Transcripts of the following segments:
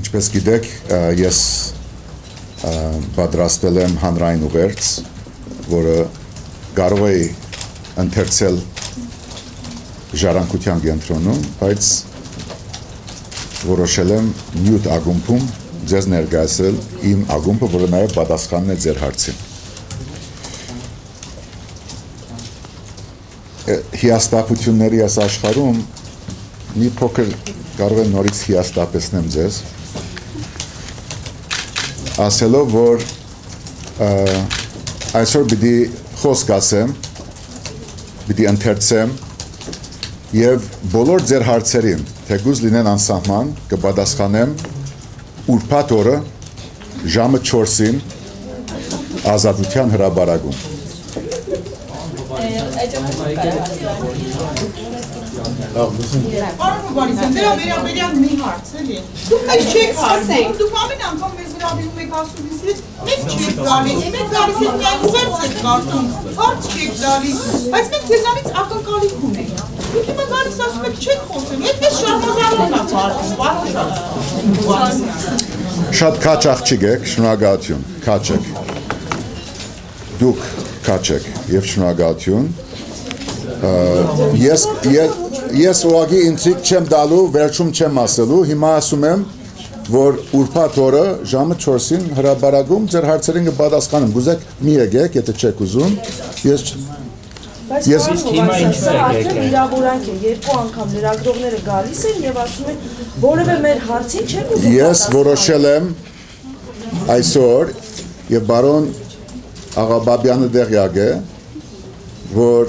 Ինչպես գիտեք, ես պատրաստել եմ հանրային ուղերձ, որը կարող է ընթերցել ժառանգության կենտրոնում, բայց որոշել եմ մյուտ ակումբում ձեզ ներկայացրել իմ ակումբը, որը նաև պատասխանն է ձեր հարցին։ Հիասթափությունների այս աշխարհում մի փոքր կարող եմ նորից հիասթափեցնեմ ձեզ, ասելով, որ այսօր պիտի խոսք ասեմ, պիտի ընթերցեմ և բոլոր ձեր հարցերին, թեկուզ լինեն անսահման, կպատասխանեմ ուրբաթ օրը ժամը 4-ին Ազատության հրապարակում։ Արոն Բարիսյան, դրա վերաբերյալ մի հարց էլի։ Դուք այս չեք հարցում, դուք ամեն անգամ մեզ հրավիրում եք ասում ինձ, մեզ չեք գալիս, մենք գալիս ենք միայն ուղերձ եք կարդում, հարց չեք տալիս, բայց մենք ձեզանից ակնկալիք ունենք։ Դուք հիմա գալիս ասում եք չեք խոսում, այդպես շարժանալն է բարձր։ Շատ քաչ աղջիկ եք, շնորհակալություն, քաչ եք։ Դուք քաչ եք և շնորհակալություն։ Ես ուղղակի ինտրիգ չեմ տալու, վերջում չեմ ասելու, հիմա ասում եմ, որ ուրբաթ օրը ժամը 4-ին հրապարակում ձեր հարցերին կպատասխանեմ, գուզեք մի եկեք, եթե չեք ուզում, Բայց հիմա սա արդեն վիրավորանք է, երկու անգամ լրագրողները գալիս են և ասում են, որևէ մեր հարցին չեք ուզում պատասխանել։ Ես որոշել եմ այսօր, և բարոն Աղաբաբյանը դեղյակ է, որ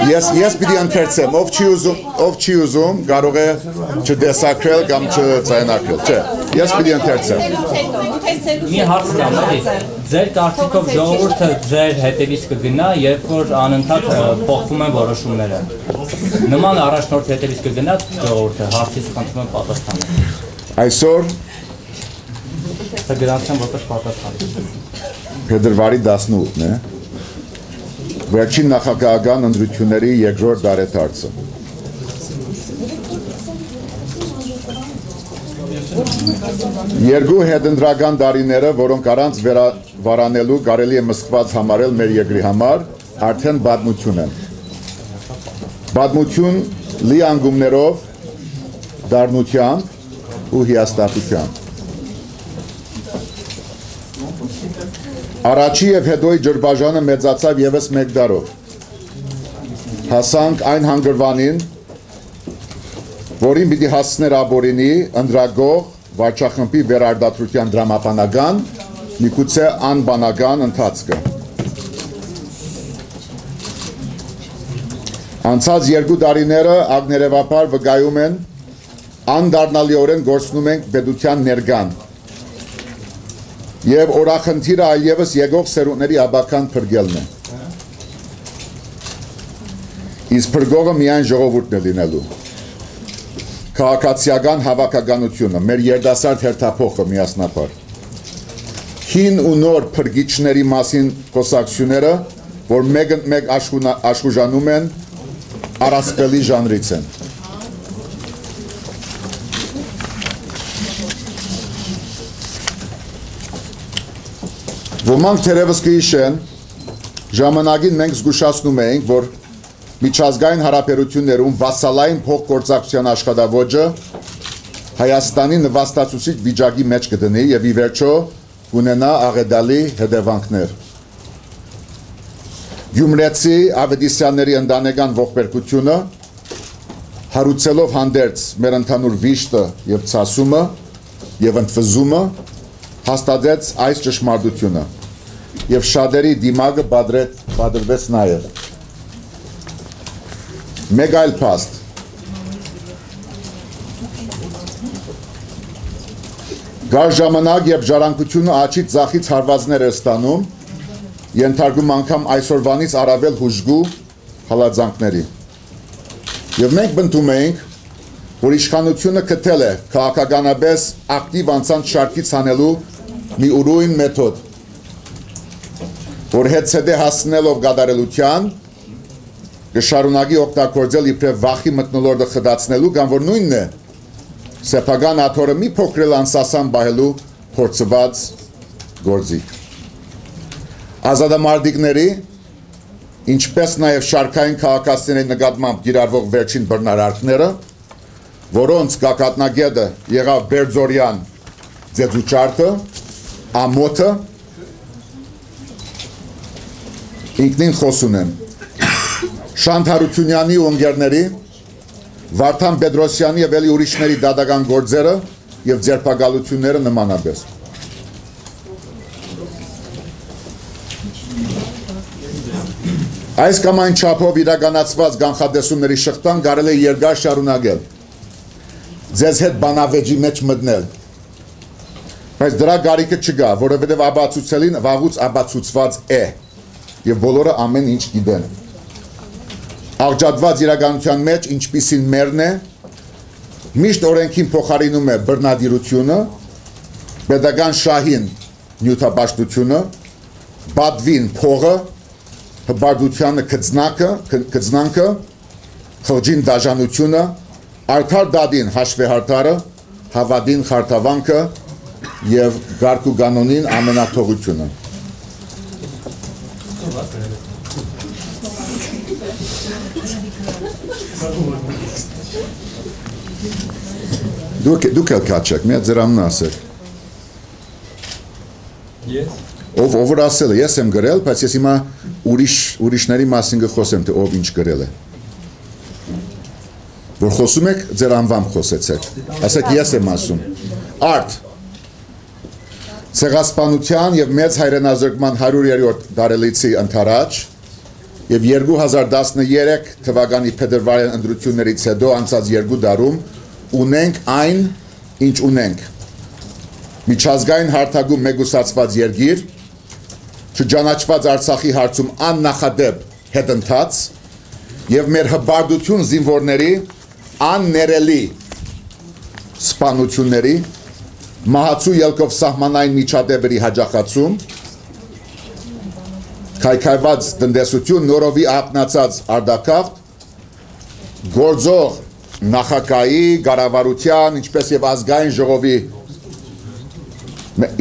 Ես պիտի ընթերցեմ, ով չի ուզում, կարող է չտեսակրել կամ չձայնակրել, չէ, ես պիտի ընթերցեմ։ Մի հարց կա, ձեր կարծիքով ժողովուրդը ձեր հետևից կգնա, երբ որ անընդհատ փոխվում են որոշումները։ Նման առաջնորդ հետևից կգնա ժողովուրդը, հարցից խնդրում եմ պատասխանել։ Այսօր Գրանցեմ որպես պատասխան։ Փետրվարի 18-ն է, վերջին նախագահական ընտրությունների երկրորդ դարեթարցը։ Երկու հետընտրական տարիները, որոնք առանց վերավարանելու կարելի է մսխված համարել մեր երկրի համար, արդեն պատմություն են։ Պատմություն լի անկումներով, դառնությամբ ու հիասթափությամբ։ Առաջի և հետոյի ջրբաժանը մեծացավ ևս մեկ դարով։ Հասանք այն հանգրվանին, որին պիտի հասցներ ապօրինի ընդրագող վարչախմբի վերարտադրության դրամապանական, միգուցե անբանական ընթացքը։ Անցած երկու տարիները ակներևաբար վկայում են, անդառնալիորեն գործնում ենք պետության ներկան և օրախնդիրը այլևս եկող սերունդների աբական փրկելն է։ Իսկ փրկողը միայն ժողովուրդն է լինելու։ Քաղաքացիական հավաքականությունը, մեր երիտասարդ հերթափոխը միասնաբար։ Հին ու նոր փրկիչների մասին խոսակցությունները, որ մեկ աշխուժանում են, առասպելի ժանրից են։ Ոմանք թերևս կհիշեն, ժամանակին մենք զգուշացնում էինք, որ միջազգային հարաբերություններում վասալային փոխգործակցության աշխատավոճը Հայաստանի նվաստացուցիչ վիճակի մեջ կդնի և ի վերջո կունենա աղետալի հետևանքներ։ Գյումրեցի Ավետիսյանների ընտանեկան ողբերգությունը, հարուցելով հանդերձ մեր ընդհանուր վիշտը և ցասումը և ընդվզումը, հաստատեց այս ճշմարտությունը և շատերի դիմակը բادرվեց նաև։ Մեկ այլ փաստ։ Գար ժամանակ, երբ ժառանգությունը աչից ձախից հարվածներ է ստանում, ենթարկում անգամ այսօրվանից առավել հուժգու հալածանքների։ Եվ մենք բնդում էինք, որ իշխանությունը գտել է քաղաքականապես ակտիվ անձանց շարքից հանելու մի ուրույն մեթոդ, որ հետսեդե հասցնելով կատարելության կշարունակի օգտագործել իբրև վախի մթնոլորտը խդացնելու կամ որ նույնն է սեփական աթոռը մի փոքրել անսասան բահելու փորձված գործիք։ Ազատամարտիկների, ինչպես նաև շարքային քաղաքացիների նկատմամբ կիրառվող վերջին բռնարարքները, որոնց գագաթնագետը եղավ Բերձորյան ձեզուճարքը, ամոթը, ինքնին խոսուն են։ Շանթ Հարությունյանի ու ընկերների, Վարդան Պետրոսյանի և էլի ուրիշների դատական գործերը և ձերբակալությունները նմանապես։ Այս կամ այն չափով իրականացված կանխատեսումների շղթան կարելի է երկար շարունակել, ձեզ հետ բանավեճի մեջ մտնել, բայց դրա կարիքը չկա, որովհետև ապացուցելին վաղուց ապացուցված է և բոլորը ամեն ինչ գիտեն։ Աղջատված իրականության մեջ, ինչպիսին մերն է, միշտ օրենքին փոխարինում է բռնադիրությունը, պետական շահին նյութապաշտությունը, բադվին փողը, հբարդությանը կծնանքը, խղճին դաժանությունը, արդար դադին հաշվեհարդարը, հավադին խարդավանքը և գարկ ու կանոնին ամենաթողությունը։ Դուք էլ կաչեք, մի ձեր ամնը ասեք։ Ով որ ասել է, ես եմ գրել, բայց ես հիմա ուրիշների մասին կխոսեմ, թե ով ինչ գրել է։ Որ խոսում եք, ձեր անվամբ խոսեցեք, ասեք ես եմ ասում։ Արդ, ցեղասպանության և մեծ հայրենազրկման 100-րդ տարելիցի ընթരാճ և 2013 թվականի փետրվարյան ընտրություններից հետո անցած 2 տարում ունենք այն, ինչ ունենք։ Միջազգային հարթակում մեկուսացված երկիր, չճանաչված Արցախի հարցում աննախադեպ հետընթաց և մեր հբարդություն զինվորների աններելի սպանությունների, մահացու ելքով սահմանային միջադեպերի հաջախացում, քայքայված տնտեսություն, նորովի ակնացած արտագաղթ, գործող նախագահի, կառավարության, ինչպես և ազգային ժողովի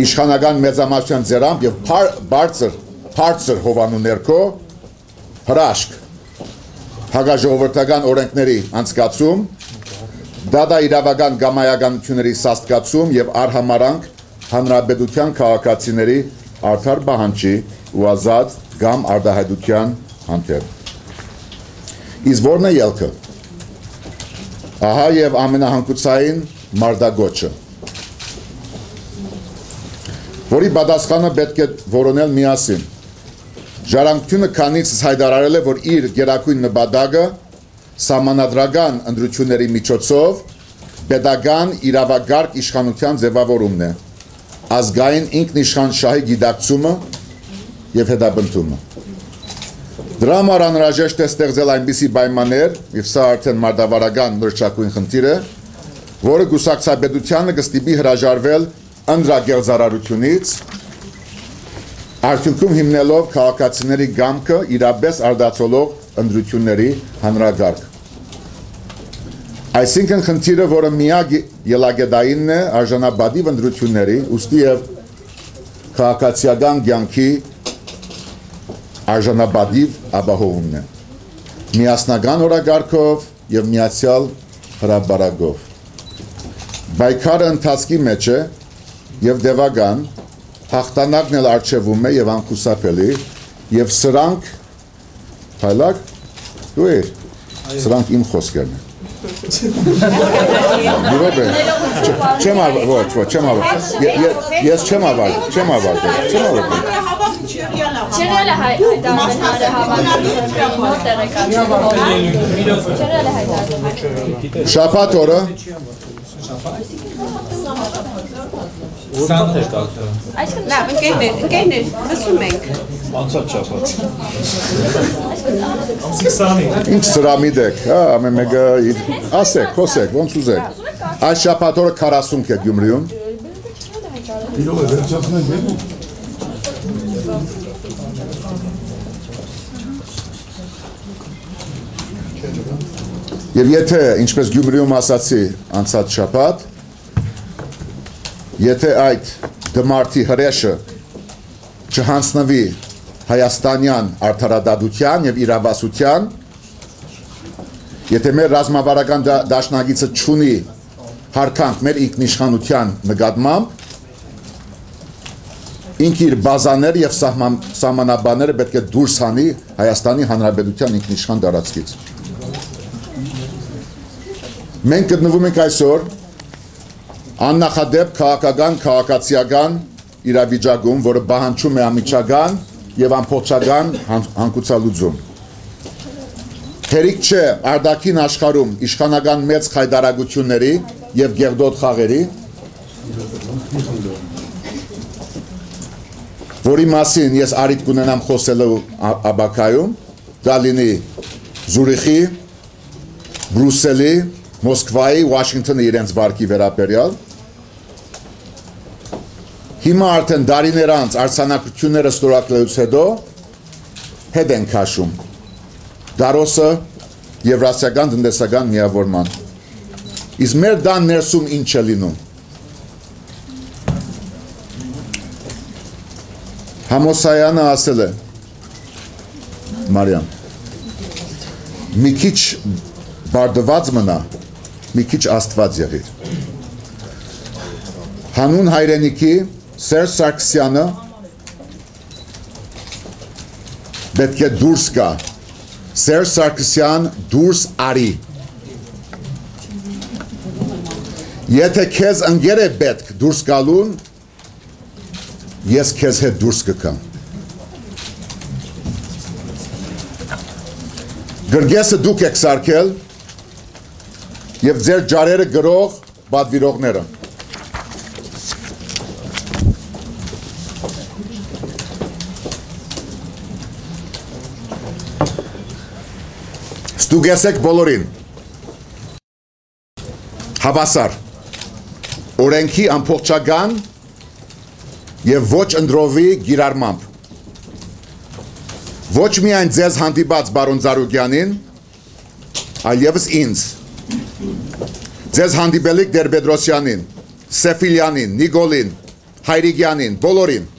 իշխանական մեծամասնության ձեռամբ և բարձր հովանու ներքո հրաշք, հակաժողովրդական օրենքների անցկացում, դատաիրավական կամայականությունների սաստկացում և արհամարանք հանրապետության քաղաքացիների արդար պահանջի ու ազատ կամ արտահայտության հանդեպ։ Իսկ որն է ելքը։ Ահա և ամենահանգուցային մարտագոչը, որի պատասխանը պետք է որոնել միասին։ Ժառանգությունը քանիցս հայտարարել է, որ իր գերագույն նպատակը սահմանադրական ընտրությունների միջոցով պետական իրավագարկ իշխանության ձևավորումն է, ազգային ինքնիշխան շահի գիտակցումը և հետապնդումը։ Դրա համար անհրաժեշտ է ստեղծել այնպիսի պայմաններ, և սա արդեն մարտավարական լրջակույն խնդիր է, որը կուսակցապետությանը կստիպի հրաժարվել ընտրագեղձարարությունից, արդյունքում հիմնելով քաղաքացիների կամքը իրապես արդացոլող ընտրությունների հանրագարկ։ Այսինքն խնդիրը, որը միակ ելակետայինն է արժանապատիվ ընտրությունների, ուստի և քաղաքացիական կյանքի արժանապատիվ ապահովումն է, միասնական օրակարգով և միացյալ հրապարակով։ Պայքարը ընթացքի մեջ է և դևական, հաղթանակն էլ առջևում է և անխուսափելի, և սրանք, հայլակ, դու էր, սրանք իմ խոսքերն են։ Չեմ ավարդել։ Չերել է հայտարարել։ Շաբաթ օրը Լավ, ընկերներ, լսում ենք։ Անցած շաբաթ։ ինչ սրամիտ եք, ամեն մեկը ասեք, խոսեք, ոնց ուզեք։ Այս շաբաթ օրը 40 է Գյումրիում։ Իրոք է վերջացնենք եք։ Եվ եթե, ինչպես Գյումրիում ասացի անցած շաբաթ, եթե այդ դմարդի հրեշը չհանձնվի հայաստանյան արդարադատության եւ իրավասության, եթե մեր ռազմավարական դաշնակիցը չունի հարկանք մեր ինքնիշխանության նկատմամբ, ինք իր բազաները եւ սահմանաբանները պետք է դուրս հանի Հայաստանի Հանրապետության ինքնիշխան տարածքից։ Մենք գտնվում ենք այսօր աննախադեպ քաղաքացիական իրավիճակում, որը պահանջում է անմիջական եւ ամբողջական հանգուցալուծում։ Հերիք չէ արտաքին աշխարհում իշխանական մեծ խայդարագությունների եւ գեղդոտ խաղերի, որի մասին ես առիթ կունենամ խոսելու ապակայում, դա լինի Զուրիխի, Բրուսելի, Մոսկվայի, Վաշինգտոնի իրենց վարկի վերաբերյալ։ Հիմա արդեն դարիներ անց արձանագրությունները ստորագրելուց հետո հետ են քաշում Դարոսը Եվրասիական տնտեսական միավորման։ Իսկ մեր դան ներսում ինչ է լինում։ Համոսայանը ասել է, Մարիամ, մի քիչ բարդված մնա, մի քիչ Աստված եղիր։ Հանուն հայրենիքի Սերժ Սարգսյանը պետք է դուրս գա։ Սերժ Սարգսյան դուրս արի։ Եթե քեզ ընկեր է պետք դուրս գալուն, ես քեզ հետ դուրս կգամ։ Գրգեսը դուք եք սարքել եւ ձեր ջարերը գրող պատվիրողները։ Ստուգեցեք բոլորին։ Հավասար, օրենքի ամբողջական եւ ոչ ընդրովի գիրառմամբ։ Ոչ միայն ձեզ հանդիպած բարոն Զարուգյանին, այլևս ինձ։ Ձեզ հանդիպելիք Տեր-Պետրոսյանին, Սեֆիլյանին, Նիկոլին, Հայրիկյանին, բոլորին։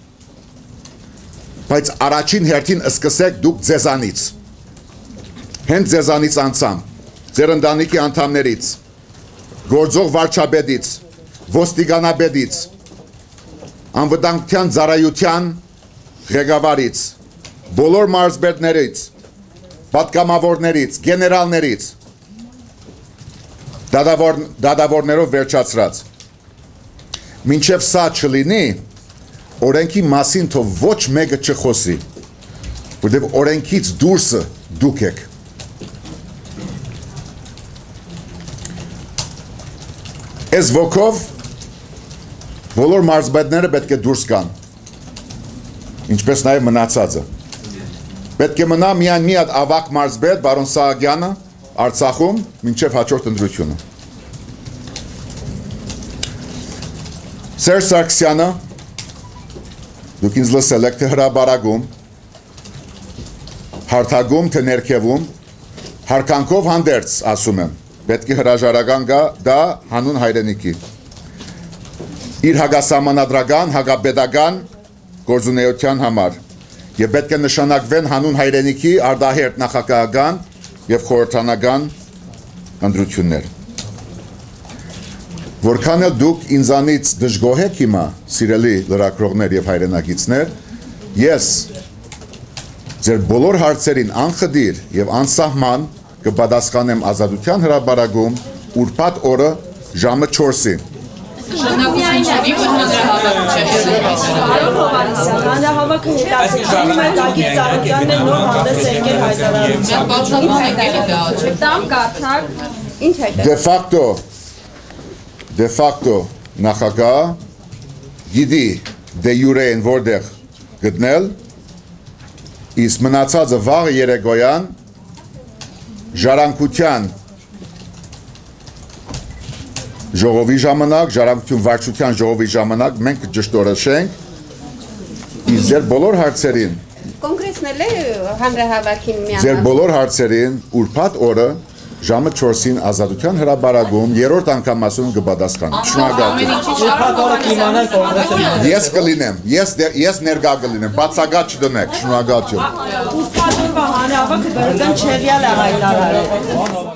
Բայց առաջին հերթին սկսեք դուք ձեզանից։ Հենց ձեզանից անցամ, ձեր ընտանիքի անդամներից, գործող վարչապետից, ոստիկանապետից, անվտանգության ծառայության ղեկավարից, բոլոր մարզպետներից, պատգամավորներից, գեներալներից, դատավորներով վերջացրած։ Մինչև սա չլինի, օրենքի մասին թող ոչ մեկը չխոսի, որտեղ օրենքից դուրսը դուք եք։ Այս ոգով բոլոր մարզպետները պետք է դուրս գան, ինչպես նաև մնացածը։ Պետք է մնա միայն մի հատ ավակ մարզպետ բարոն Սահակյանը Արցախում մինչև հաջորդ ընտրությունը։ Սերժ Սարգսյանը, դուք ինձ լսել եք թե հրաբարակում, հարթակում թե ներքևում, հարկանքով հանդերձ ասում եմ, պետք է հրաժարական գա դա հանուն հայրենիքի։ Իր հագասահմանադրական, հագապետական գործունեության համար եւ պետք է նշանակվեն հանուն հայրենիքի արդահերթ նախագահական եւ խորհրդանական ընտրություններ։ Որքան էլ դուք ինձանից դժգոհ եք հիմա, սիրելի լրագրողներ եւ հայրենակիցներ, ես ձեր բոլոր հարցերին անխդիր եւ անսահման կպատասխանեմ Ազատության հրապարակում ուրբաթ օրը ժամը 4-ին։ Հանրահավաքը հետաքրքրում է Տակիր Ծառուկյանն է նոր հանդես եկել հայտարարությամբ։ De facto նախագահ գիտի դե յուրեն որտեղ գտնել, իսկ մնացածը վաղ երեկոյան ժառանգության ժողովի ժամանակ, ժառանգություն վարչության ժողովի ժամանակ մենք ճշտորոշենք իսկ ձեր բոլոր հարցերին անցնել է հանրահավաքին միանալ։ Ձեր բոլոր հարցերին ուրբաթ օրը ժամը 4-ին Ազատության հրապարակում երրորդ անգամ ասում կպատասխանեմ։ Շնորհակալ։ Ես կլինեմ, ես ներկա կլինեմ, բացակայ չդնեք, շնորհակալություն։ Ուրբաթ օրվա հանրահավաքը Բերդան Չեղյալը հայտարարել։